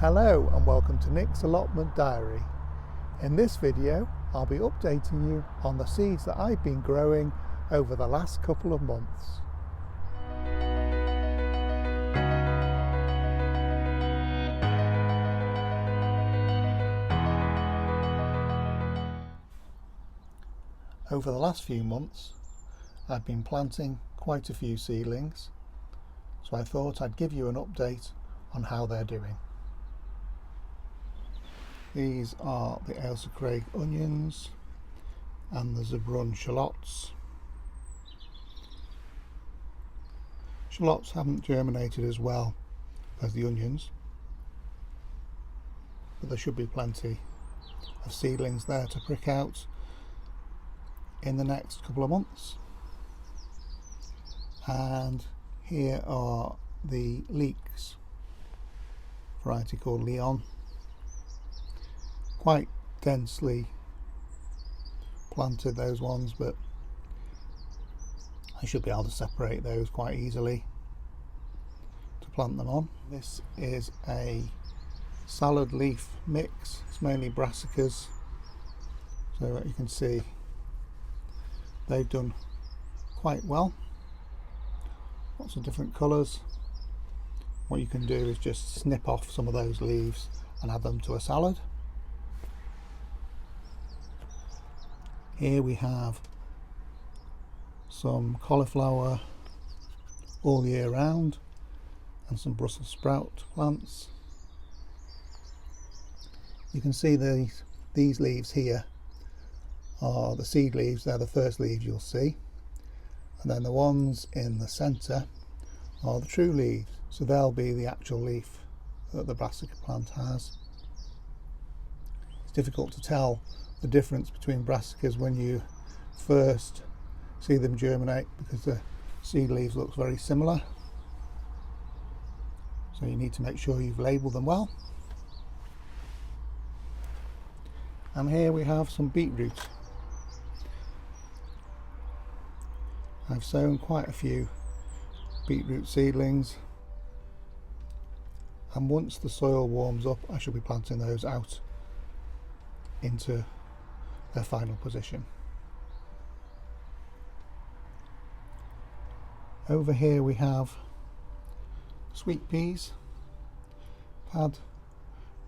Hello and welcome to Nick's Allotment Diary. In this video I'll be updating you on the seeds that I've been growing over the last couple of months. Over the last few months I've been planting quite a few seedlings, so I thought I'd give you an update on how they're doing. These are the Ailsa Craig onions and the Zebrun shallots. Shallots haven't germinated as well as the onions, but there should be plenty of seedlings there to prick out in the next couple of months. And here are the leeks, variety called Leon. Quite densely planted, those ones, but I should be able to separate those quite easily to plant them on. This is a salad leaf mix. It's mainly brassicas, so you can see they've done quite well. Lots of different colours. What you can do is just snip off some of those leaves and add them to a salad. Here we have some cauliflower all year round and some Brussels sprout plants. You can see these leaves here are the seed leaves. They're the first leaves you'll see, and then the ones in the centre are the true leaves, so they'll be the actual leaf that the brassica plant has. It's difficult to tell the difference between brassicas when you first see them germinate because the seed leaves look very similar, so you need to make sure you've labelled them well. And here we have some beetroot. I've sown quite a few beetroot seedlings, and once the soil warms up I shall be planting those out into their final position. Over here we have sweet peas. Had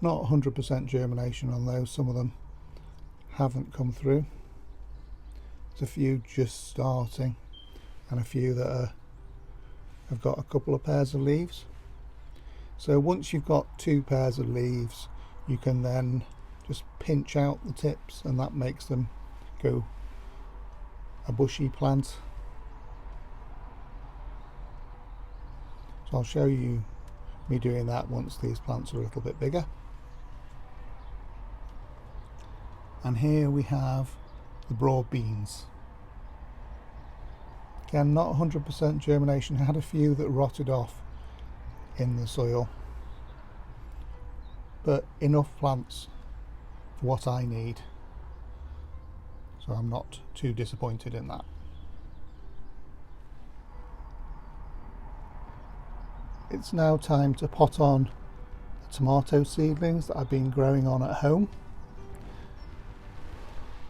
not 100% germination on those, some of them haven't come through. There's a few just starting and a few that have got a couple of pairs of leaves. So once you've got 2 pairs of leaves, you can then just pinch out the tips and that makes them go a bushy plant. So I'll show you me doing that once these plants are a little bit bigger. And here we have the broad beans. Again, not 100% germination. I had a few that rotted off in the soil, but enough plants for what I need, so I'm not too disappointed in that. It's now time to pot on the tomato seedlings that I've been growing on at home.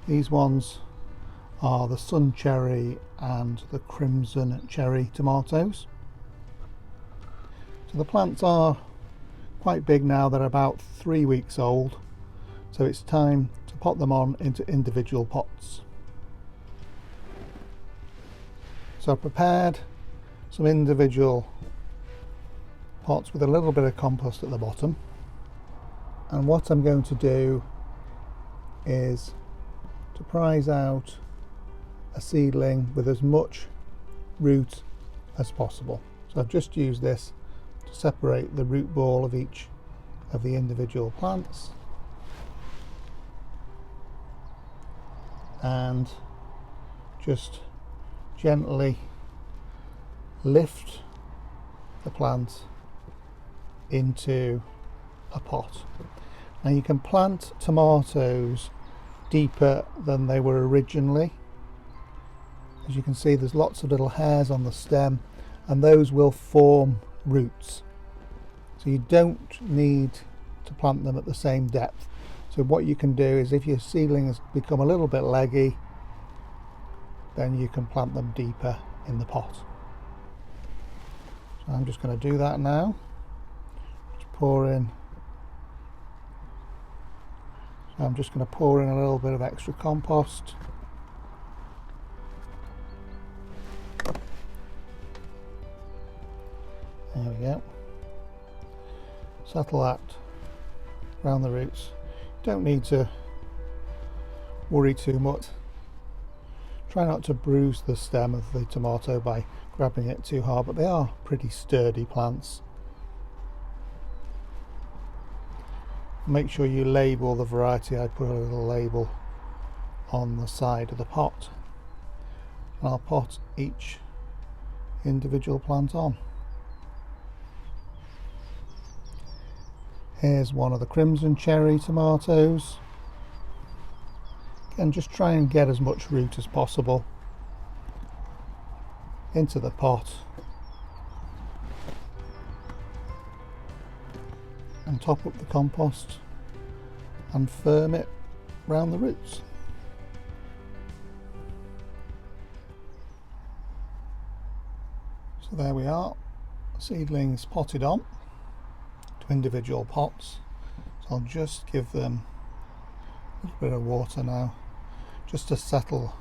These ones are the sun cherry and the crimson cherry tomatoes. So the plants are quite big now. They're about 3 weeks old, so it's time to pot them on into individual pots. So I've prepared some individual pots with a little bit of compost at the bottom, and what I'm going to do is to prize out a seedling with as much root as possible. So I've just used this to separate the root ball of each of the individual plants, and just gently lift the plant into a pot. Now you can plant tomatoes deeper than they were originally. As you can see, there's lots of little hairs on the stem, and those will form roots. So you don't need to plant them at the same depth. So what you can do is, if your seedling has become a little bit leggy, then you can plant them deeper in the pot. So I'm just going to do that now. Just pour in. So I'm just going to pour in a little bit of extra compost. There we go. Settle that around the roots. Don't need to worry too much. Try not to bruise the stem of the tomato by grabbing it too hard, but they are pretty sturdy plants. Make sure you label the variety. I put a little label on the side of the pot, and I'll pot each individual plant on. Here's one of the crimson cherry tomatoes. Again, just try and get as much root as possible into the pot and top up the compost and firm it round the roots. So there we are, seedlings potted on to individual pots. So I'll just give them a little bit of water now, just to settle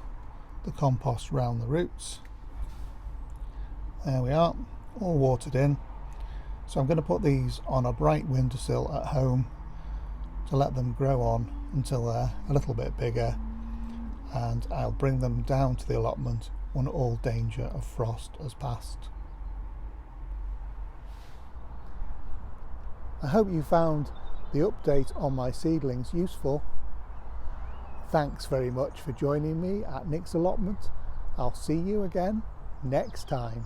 the compost round the roots. There we are, all watered in. So I'm going to put these on a bright windowsill at home to let them grow on until they're a little bit bigger, and I'll bring them down to the allotment when all danger of frost has passed. I hope you found the update on my seedlings useful. Thanks very much for joining me at Nick's Allotment. I'll see you again next time.